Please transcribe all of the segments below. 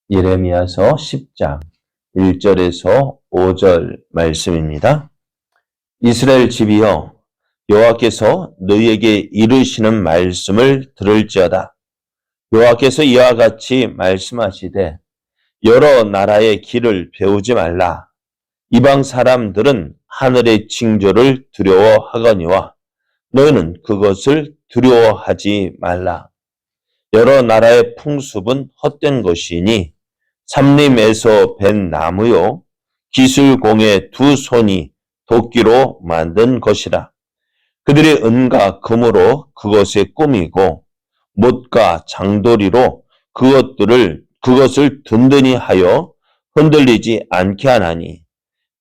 예레미야서 10장 1절에서 5절 말씀입니다. 이스라엘 집이여, 여호와께서 너희에게 이르시는 말씀을 들을지어다. 여호와께서 이와 같이 말씀하시되, 여러 나라의 길을 배우지 말라. 이방 사람들은 하늘의 징조를 두려워하거니와 너희는 그것을 두려워하지 말라. 여러 나라의 풍습은 헛된 것이니 삼림에서 벤 나무요 기술공의 두 손이 도끼로 만든 것이라. 그들이 은과 금으로 그것에 꾸미고 못과 장도리로 그것을 든든히 하여 흔들리지 않게 하나니,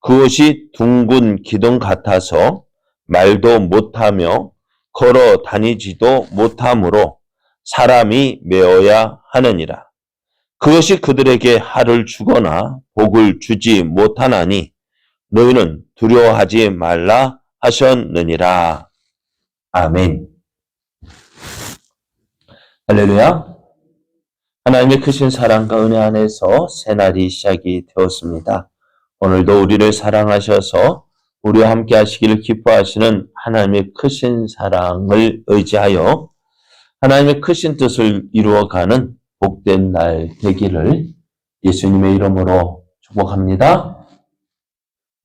그것이 둥근 기둥 같아서 말도 못하며 걸어 다니지도 못하므로 사람이 메어야 하느니라. 그것이 그들에게 할을 주거나 복을 주지 못하나니 너희는 두려워하지 말라 하셨느니라. 아멘. 할렐루야. 하나님의 크신 사랑과 은혜 안에서 새날이 시작이 되었습니다. 오늘도 우리를 사랑하셔서 우리와 함께 하시기를 기뻐하시는 하나님의 크신 사랑을 의지하여 하나님의 크신 뜻을 이루어가는 복된 날 되기를 예수님의 이름으로 축복합니다.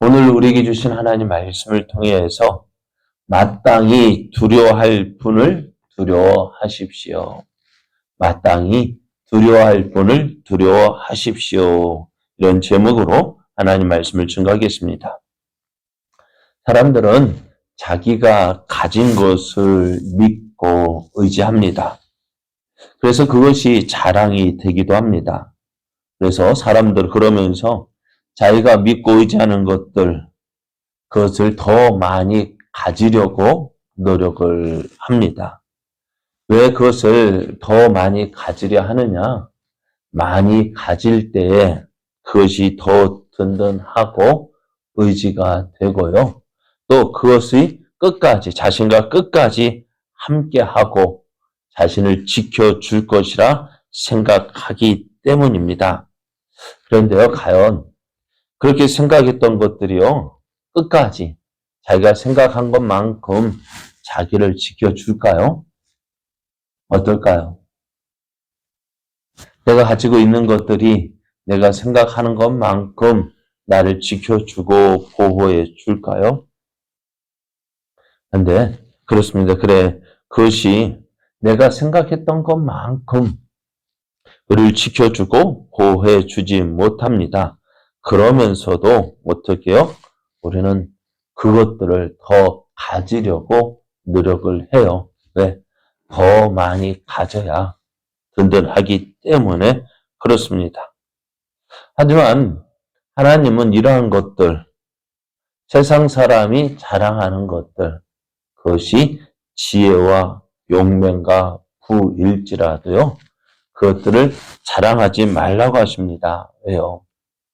오늘 우리에게 주신 하나님 말씀을 통해서 마땅히 두려워할 분을 두려워하십시오. 마땅히 두려워할 분을 두려워하십시오. 이런 제목으로 하나님 말씀을 증거하겠습니다. 사람들은 자기가 가진 것을 믿고 의지합니다. 그래서 그것이 자랑이 되기도 합니다. 그래서 사람들 그러면서 자기가 믿고 의지하는 것들, 그것을 더 많이 가지려고 노력을 합니다. 왜 그것을 더 많이 가지려 하느냐? 많이 가질 때에 그것이 더 든든하고 의지가 되고요. 또 그것이 끝까지, 자신과 끝까지 함께하고 자신을 지켜줄 것이라 생각하기 때문입니다. 그런데요, 과연 그렇게 생각했던 것들이요, 끝까지 자기가 생각한 것만큼 자기를 지켜줄까요? 어떨까요? 내가 가지고 있는 것들이 내가 생각하는 것만큼 나를 지켜주고 보호해 줄까요? 근데 그렇습니다. 그래, 그것이 내가 생각했던 것만큼 우리를 지켜주고 보호해 주지 못합니다. 그러면서도 어떻게 해요? 우리는 그것들을 더 가지려고 노력을 해요. 왜? 더 많이 가져야 든든하기 때문에 그렇습니다. 하지만 하나님은 이러한 것들, 세상 사람이 자랑하는 것들, 그것이 지혜와 용맹과 부일지라도요, 그것들을 자랑하지 말라고 하십니다. 왜요?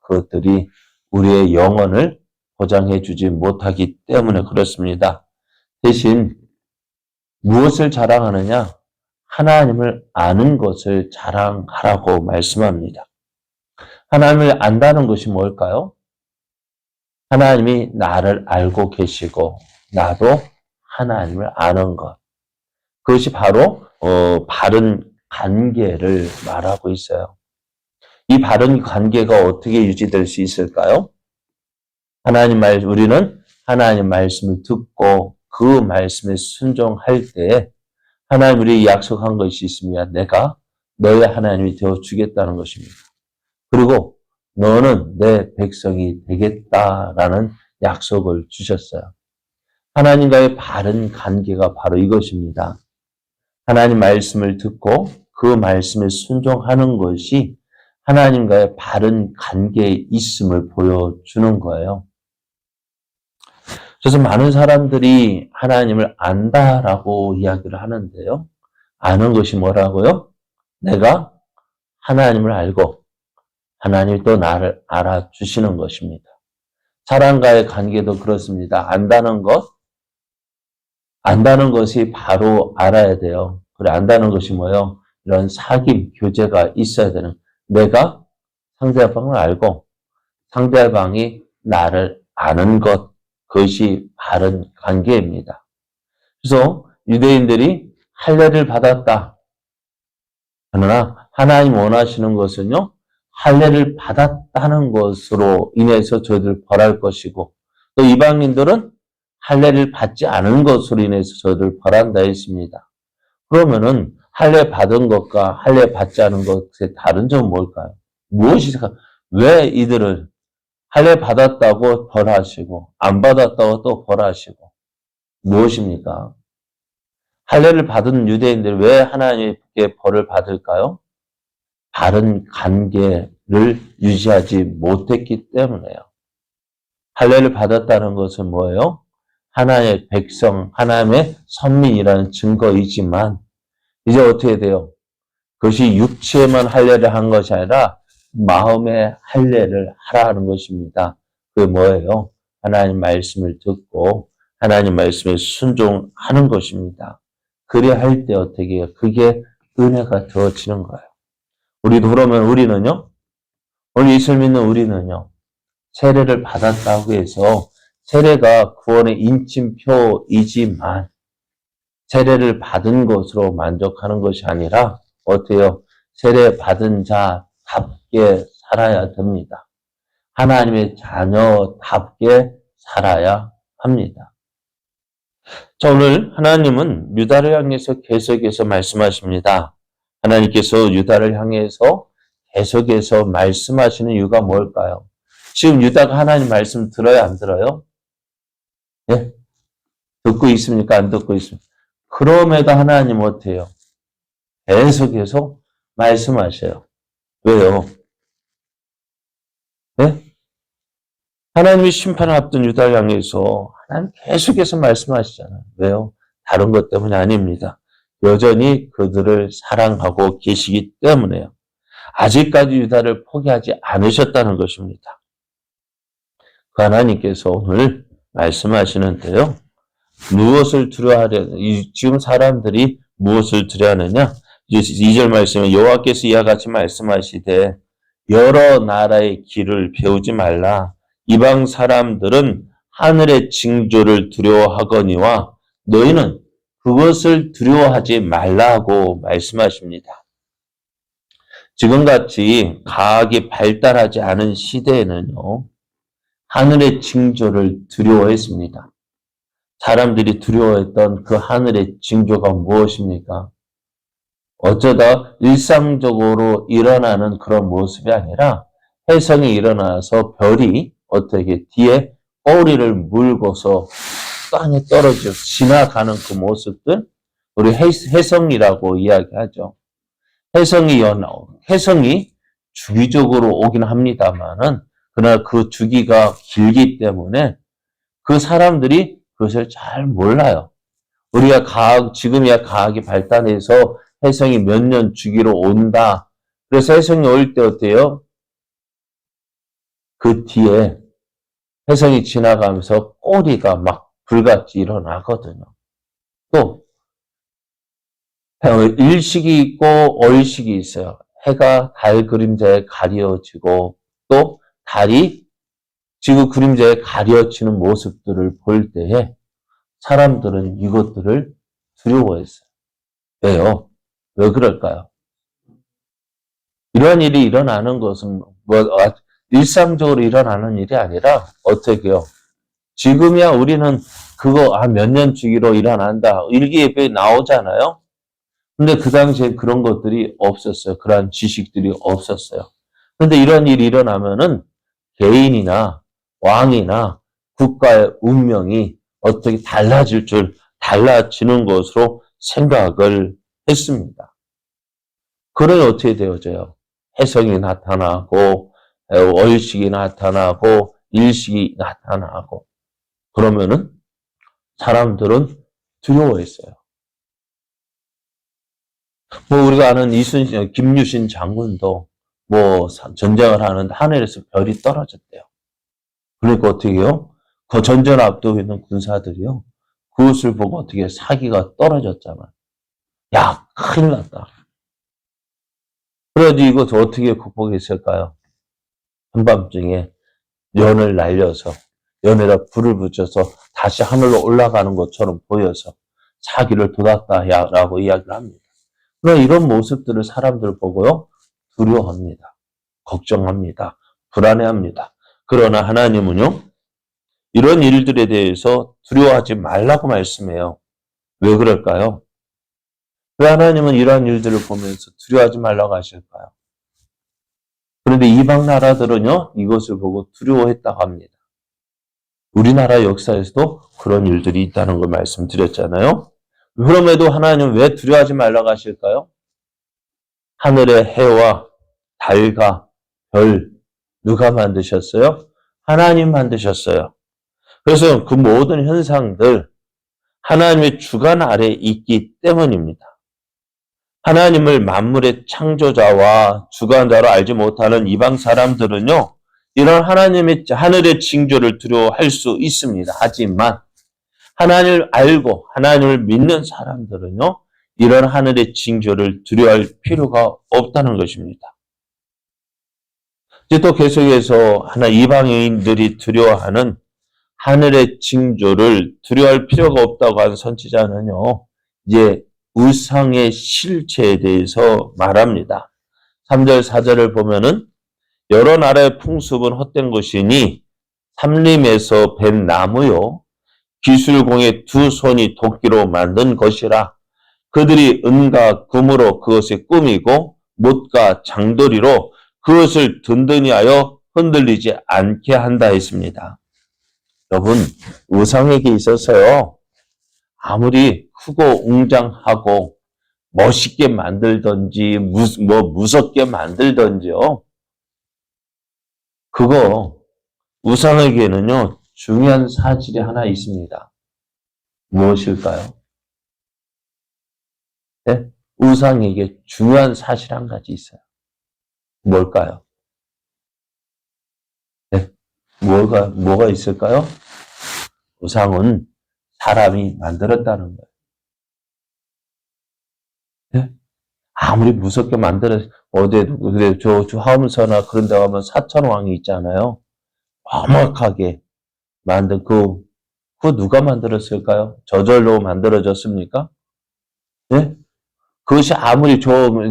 그것들이 우리의 영혼을 보장해 주지 못하기 때문에 그렇습니다. 대신 무엇을 자랑하느냐? 하나님을 아는 것을 자랑하라고 말씀합니다. 하나님을 안다는 것이 뭘까요? 하나님이 나를 알고 계시고 나도 하나님을 아는 것. 그것이 바로 바른 관계를 말하고 있어요. 이 바른 관계가 어떻게 유지될 수 있을까요? 우리는 하나님 말씀을 듣고 그 말씀에 순종할 때 하나님 우리에게 약속한 것이 있습니다. 내가 너의 하나님이 되어 주겠다는 것입니다. 그리고 너는 내 백성이 되겠다라는 약속을 주셨어요. 하나님과의 바른 관계가 바로 이것입니다. 하나님 말씀을 듣고 그 말씀에 순종하는 것이 하나님과의 바른 관계에 있음을 보여주는 거예요. 그래서 많은 사람들이 하나님을 안다라고 이야기를 하는데요. 아는 것이 뭐라고요? 내가 하나님을 알고 하나님이 또 나를 알아주시는 것입니다. 사람과의 관계도 그렇습니다. 안다는 것이 바로 알아야 돼요. 그래, 안다는 것이 뭐예요? 이런 사귐, 교제가 있어야 되는. 내가 상대방을 알고 상대방이 나를 아는 것, 그것이 바른 관계입니다. 그래서 유대인들이 할례를 받았다. 그러나 하나님 원하시는 것은요, 할례를 받았다는 것으로 인해서 저희들 벌할 것이고, 또 이방인들은 할례를 받지 않은 것으로 인해서 저희들 벌한다 했습니다. 그러면은 할례 받은 것과 할례 받지 않은 것의 다른 점은 뭘까요? 왜 이들을 할례 받았다고 벌하시고 안 받았다고 또 벌하시고 무엇입니까? 할례를 받은 유대인들이 왜 하나님께 벌을 받을까요? 바른 관계를 유지하지 못했기 때문에요. 할례를 받았다는 것은 뭐예요? 하나님의 백성, 하나님의 선민이라는 증거이지만 이제 어떻게 돼요? 그것이 육체에만 할례를 한 것이 아니라 마음의 할례를 하라는 것입니다. 그게 뭐예요? 하나님 말씀을 듣고 하나님 말씀에 순종하는 것입니다. 그래 할 때 어떻게 해요? 그게 은혜가 되어지는 거예요. 우리도 그러면 우리는요? 오늘 예수를 믿는 우리는요? 세례를 받았다고 해서 세례가 구원의 인침표이지만 세례를 받은 것으로 만족하는 것이 아니라 어때요? 세례 받은 자답게 살아야 됩니다. 하나님의 자녀답게 살아야 합니다. 자, 오늘 하나님은 유다를 향해서 계속해서 말씀하십니다. 하나님께서 유다를 향해서 계속해서 말씀하시는 이유가 뭘까요? 지금 유다가 하나님 말씀 들어요, 안 들어요? 예? 듣고 있습니까? 안 듣고 있습니까? 그럼에도 하나님 어때요? 계속해서 말씀하셔요. 왜요? 네? 하나님이 심판을 앞둔 유다를 향해서 하나님 계속해서 말씀하시잖아요. 왜요? 다른 것 때문이 아닙니다. 여전히 그들을 사랑하고 계시기 때문에요. 아직까지 유다를 포기하지 않으셨다는 것입니다. 그 하나님께서 오늘 말씀하시는데요. 무엇을 두려워하려, 지금 사람들이 무엇을 두려워하느냐? 2절 말씀에 여호와께서 이와 같이 말씀하시되 여러 나라의 길을 배우지 말라. 이방 사람들은 하늘의 징조를 두려워하거니와 너희는 그것을 두려워하지 말라고 말씀하십니다. 지금같이 과학이 발달하지 않은 시대에는요. 하늘의 징조를 두려워했습니다. 사람들이 두려워했던 그 하늘의 징조가 무엇입니까? 어쩌다 일상적으로 일어나는 그런 모습이 아니라 혜성이 일어나서 별이 어떻게 뒤에 꼬리를 물고서 땅에 떨어져 지나가는 그 모습들, 우리 혜성이라고 이야기하죠. 혜성이 주기적으로 오긴 합니다만은 그러나 그 주기가 길기 때문에 그 사람들이 그것을 잘 몰라요. 우리가 지금이야 과학이 발달해서 혜성이 몇 년 주기로 온다. 그래서 혜성이 올 때 어때요? 그 뒤에 혜성이 지나가면서 꼬리가 막 불같이 일어나거든요. 또 일식이 있고 얼식이 있어요. 해가 달 그림자에 가려지고 또 달이 지구 그림자에 가려지는 모습들을 볼 때에 사람들은 이것들을 두려워했어요. 왜요? 왜 그럴까요? 이런 일이 일어나는 것은 일상적으로 일어나는 일이 아니라 어떻게요? 지금이야 우리는 그거 몇 년 주기로 일어난다. 일기예보에 나오잖아요. 근데 그 당시에 그런 것들이 없었어요. 그러한 지식들이 없었어요. 근데 이런 일이 일어나면은 개인이나 왕이나 국가의 운명이 어떻게 달라지는 것으로 생각을 했습니다. 그러니 어떻게 되어져요? 혜성이 나타나고, 월식이 나타나고, 일식이 나타나고, 그러면은 사람들은 두려워했어요. 우리가 아는 김유신 장군도 전쟁을 하는데 하늘에서 별이 떨어졌대요. 그러니까 어떻게 해요? 그 전쟁을 앞두고 있는 군사들이요. 그것을 보고 어떻게 사기가 떨어졌잖아요. 야, 큰일 났다. 그래가지고 이것을 어떻게 극복했을까요? 한밤중에 연을 날려서 연에다 불을 붙여서 다시 하늘로 올라가는 것처럼 보여서 자기를 돋았다라고 이야기를 합니다. 그러나 이런 모습들을 사람들 보고요, 두려워합니다. 걱정합니다. 불안해합니다. 그러나 하나님은요, 이런 일들에 대해서 두려워하지 말라고 말씀해요. 왜 그럴까요? 왜 하나님은 이러한 일들을 보면서 두려워하지 말라고 하실까요? 그런데 이방 나라들은요, 이것을 보고 두려워했다고 합니다. 우리나라 역사에서도 그런 일들이 있다는 걸 말씀드렸잖아요. 그럼에도 하나님은 왜 두려워하지 말라고 하실까요? 하늘의 해와 달과 별, 누가 만드셨어요? 하나님 만드셨어요. 그래서 그 모든 현상들, 하나님의 주관 아래에 있기 때문입니다. 하나님을 만물의 창조자와 주관자로 알지 못하는 이방 사람들은요, 이런 하늘의 징조를 두려워할 수 있습니다. 하지만 하나님을 알고 하나님을 믿는 사람들은요, 이런 하늘의 징조를 두려워할 필요가 없다는 것입니다. 이제 또 계속해서 이방인들이 두려워하는 하늘의 징조를 두려워할 필요가 없다고 한 선지자는요, 이제 우상의 실체에 대해서 말합니다. 3절, 4절을 보면은 여러 나라의 풍습은 헛된 것이니 삼림에서 벤 나무요 기술공의 두 손이 도끼로 만든 것이라. 그들이 은과 금으로 그것을 꾸미고 못과 장도리로 그것을 든든히 하여 흔들리지 않게 한다 했습니다. 여러분, 우상에게 있어서요, 아무리 크고 웅장하고 멋있게 만들든지 무섭게 만들든지요, 그거 우상에게는요, 중요한 사실이 하나 있습니다. 무엇일까요? 네? 우상에게 중요한 사실 한 가지 있어요. 뭘까요? 네? 뭐가 있을까요? 우상은 사람이 만들었다는 거예요. 네? 아무리 무섭게 어디에도, 그래, 저 하엄서나 그런 데 가면 사천왕이 있잖아요. 정확하게 만든 그거 누가 만들었을까요? 저절로 만들어졌습니까? 네? 그것이 아무리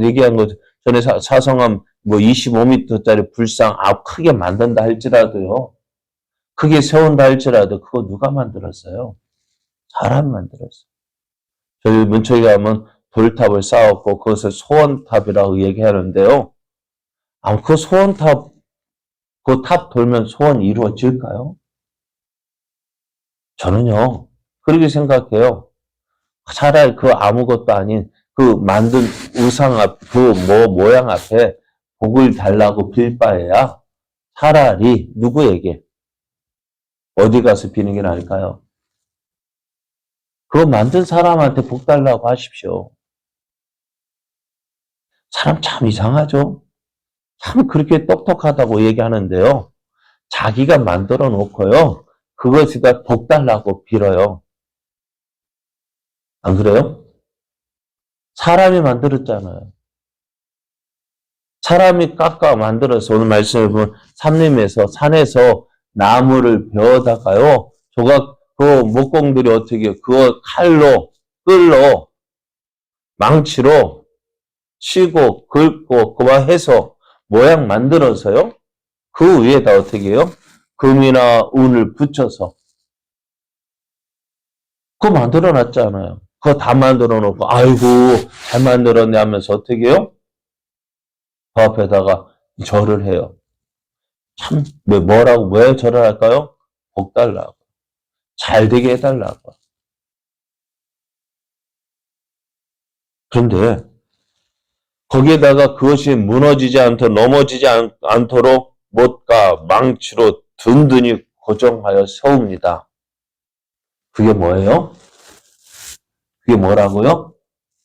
얘기한 거 전에 사성함 25m짜리 불상 크게 만든다 할지라도요. 크게 세운다 할지라도 그거 누가 만들었어요? 사람이 만들었어요. 저희 문초에 가면 돌탑을 쌓았고 그것을 소원탑이라고 얘기하는데요. 그 소원탑, 그 탑 돌면 소원이 이루어질까요? 저는요, 그렇게 생각해요. 차라리 그 아무것도 아닌 그 만든 우상 모양 앞에 복을 달라고 빌 바에야 차라리 누구에게 어디 가서 비는 게 나을까요? 그거 만든 사람한테 복 달라고 하십시오. 사람 참 이상하죠? 참 그렇게 똑똑하다고 얘기하는데요. 자기가 만들어 놓고요. 그것에다 복 달라고 빌어요. 안 그래요? 사람이 만들었잖아요. 사람이 깎아 만들어서 오늘 말씀해 보면 산에서 나무를 베어다가요. 그 목공들이 어떻게 해요? 그거 칼로, 끌로, 망치로 치고 긁고 그만 해서 모양 만들어서요. 그 위에다 어떻게 해요? 금이나 은을 붙여서 그거 만들어 놨잖아요. 그거 다 만들어 놓고 아이고 잘 만들었네 하면서 어떻게 해요? 그 앞에다가 절을 해요. 참 왜 절을 할까요? 복 달라고. 잘 되게 해달라고. 그런데 거기에다가 그것이 무너지지 넘어지지 않도록 못과 망치로 든든히 고정하여 세웁니다. 그게 뭐예요? 그게 뭐라고요?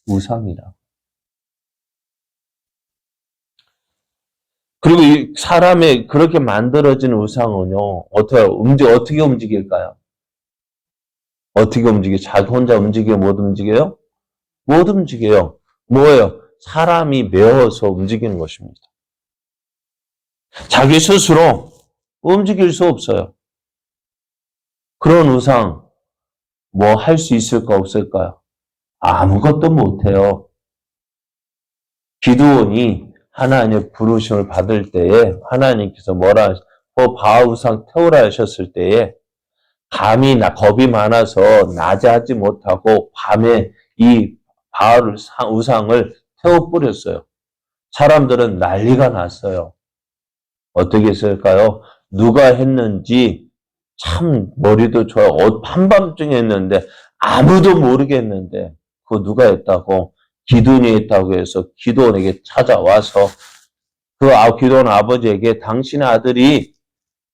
우상이라. 그리고 이 사람의 그렇게 만들어진 우상은요, 어떻게 움직일까요? 어떻게 움직여요? 자기 혼자 움직여요? 못 움직여요? 못 움직여요. 뭐예요? 사람이 메어서 움직이는 것입니다. 자기 스스로 움직일 수 없어요. 그런 우상 뭐 할 수 있을까 없을까요? 아무것도 못해요. 기드온이 하나님의 부르심을 받을 때에 하나님께서 뭐라 바알 우상 태우라 하셨을 때에 감히 겁이 많아서 낮에 하지 못하고 밤에 이 바알 우상을 태워버렸어요. 사람들은 난리가 났어요. 어떻게 했을까요? 누가 했는지 참 머리도 좋아요. 한밤중에 했는데 아무도 모르겠는데 그거 누가 했다고? 기드온이 했다고 해서 기드온에게 찾아와서 기드온 아버지에게 당신의 아들이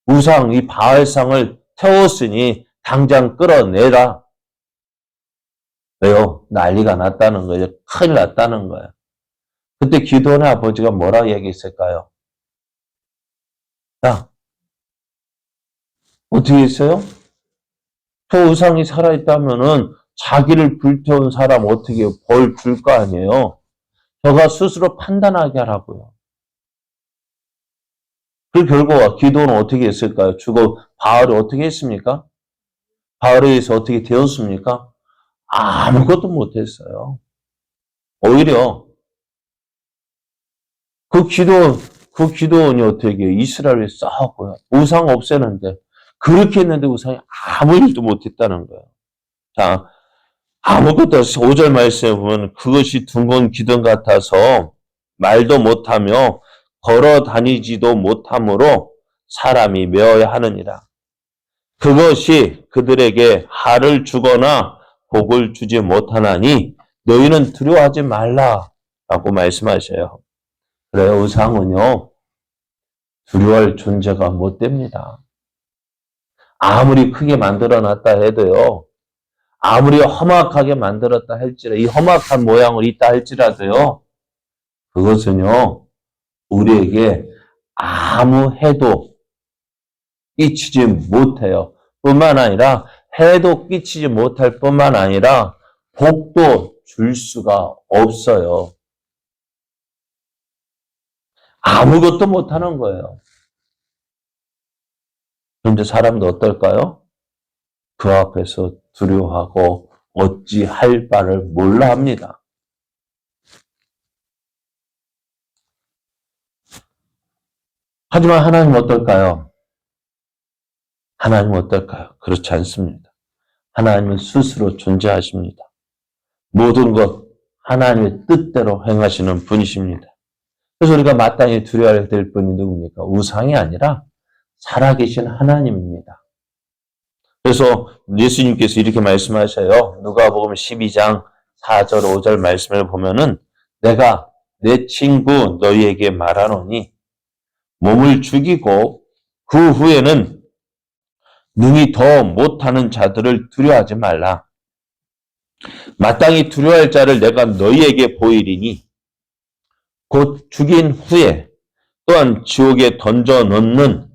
우상, 이 바알상을 태웠으니 당장 끌어내라. 왜요? 난리가 났다는 거예요. 큰일 났다는 거예요. 그때 기드온의 아버지가 뭐라 얘기했을까요? 야, 어떻게 했어요? 저 우상이 살아있다면은 자기를 불태운 사람 어떻게 벌 줄 거 아니에요? 저가 스스로 판단하게 하라고요. 그 결과가 기도는 어떻게 했을까요? 바알이 어떻게 했습니까? 바알에 의해서 어떻게 되었습니까? 아무것도 못했어요. 오히려 그 기도원이 어떻게 이스라엘에 싸웠고요. 우상 없애는데 그렇게 했는데 우상이 아무 일도 못했다는 거예요. 자, 아무것도 5절 말씀에 보면 그것이 둥근 기둥 같아서 말도 못하며 걸어 다니지도 못하므로 사람이 메어야 하느니라. 그것이 그들에게 할을 주거나 복을 주지 못하나니 너희는 두려워하지 말라라고 말씀하셔요. 그래요. 우상은요. 두려워할 존재가 못 됩니다. 아무리 크게 만들어놨다 해도요. 아무리 험악하게 만들었다 할지라도 이 험악한 모양을 있다 할지라도요. 그것은요. 우리에게 아무 해도 끼치지 못해요. 뿐만 아니라 해도 끼치지 못할 뿐만 아니라 복도 줄 수가 없어요. 아무것도 못하는 거예요. 그런데 사람도 어떨까요? 그 앞에서 두려워하고 어찌 할 바를 몰라 합니다. 하지만 하나님은 어떨까요? 하나님은 어떨까요? 그렇지 않습니다. 하나님은 스스로 존재하십니다. 모든 것 하나님의 뜻대로 행하시는 분이십니다. 그래서 우리가 마땅히 두려워야 될 분이 누굽니까? 우상이 아니라 살아계신 하나님입니다. 그래서 예수님께서 이렇게 말씀하셔요. 누가복음 12장 4절 5절 말씀을 보면은 내가 내 친구 너희에게 말하노니 몸을 죽이고 그 후에는 능히 더 못하는 자들을 두려워하지 말라. 마땅히 두려워할 자를 내가 너희에게 보이리니 곧 죽인 후에 또한 지옥에 던져 넣는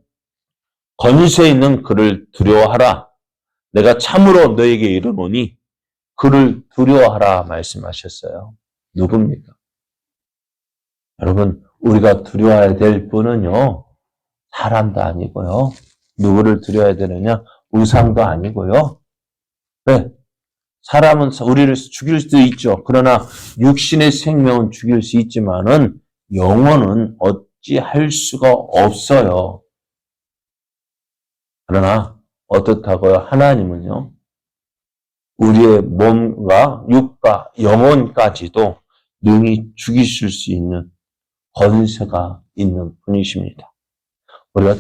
권세 있는 그를 두려워하라. 내가 참으로 너에게 이르노니 그를 두려워하라 말씀하셨어요. 누굽니까? 여러분, 우리가 두려워해야 될 분은요. 사람도 아니고요. 누구를 두려워해야 되느냐? 우상도 아니고요. 왜? 사람은 우리를 죽일 수도 있죠. 그러나 육신의 생명은 죽일 수 있지만은 영혼은 어찌 할 수가 없어요. 그러나 어떻다고요? 하나님은요. 우리의 몸과 육과 영혼까지도 능히 죽이실 수 있는 권세가 있는 분이십니다. 우리가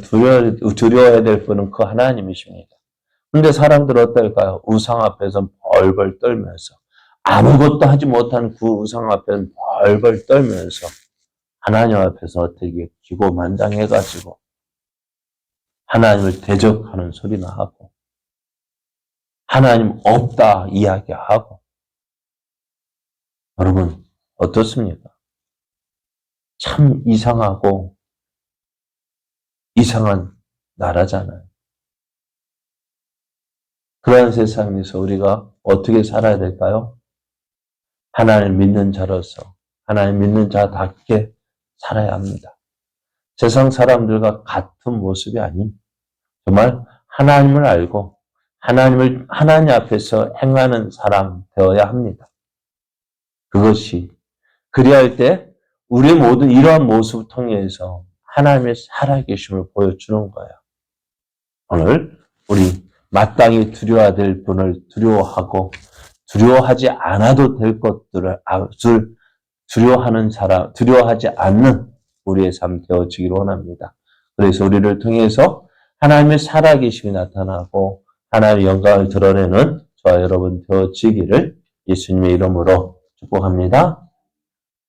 두려워해야 될 분은 그 하나님이십니다. 그런데 사람들은 어떨까요? 우상 앞에서 벌벌 떨면서 아무것도 하지 못한 그 우상 앞에서 벌벌 떨면서 하나님 앞에서 어떻게 기고만장해가지고 하나님을 대적하는 소리나 하고 하나님 없다 이야기하고 여러분 어떻습니까? 참 이상하고 이상한 나라잖아요. 그러한 세상에서 우리가 어떻게 살아야 될까요? 하나님을 믿는 자로서 하나님 믿는 자답게 살아야 합니다. 세상 사람들과 같은 모습이 아닌 정말 하나님을 알고 하나님 앞에서 행하는 사람 되어야 합니다. 그것이 그리할 때 우리 모두 이러한 모습을 통해서 하나님의 살아계심을 보여주는 거예요. 오늘 우리 마땅히 두려워야 될 분을 두려워하고 두려워하지 않아도 될 것들을 두려워하지 않는 우리의 삶 되어지기를 원합니다. 그래서 우리를 통해서 하나님의 살아계심이 나타나고 하나님의 영광을 드러내는 저와 여러분 되어지기를 예수님의 이름으로 축복합니다.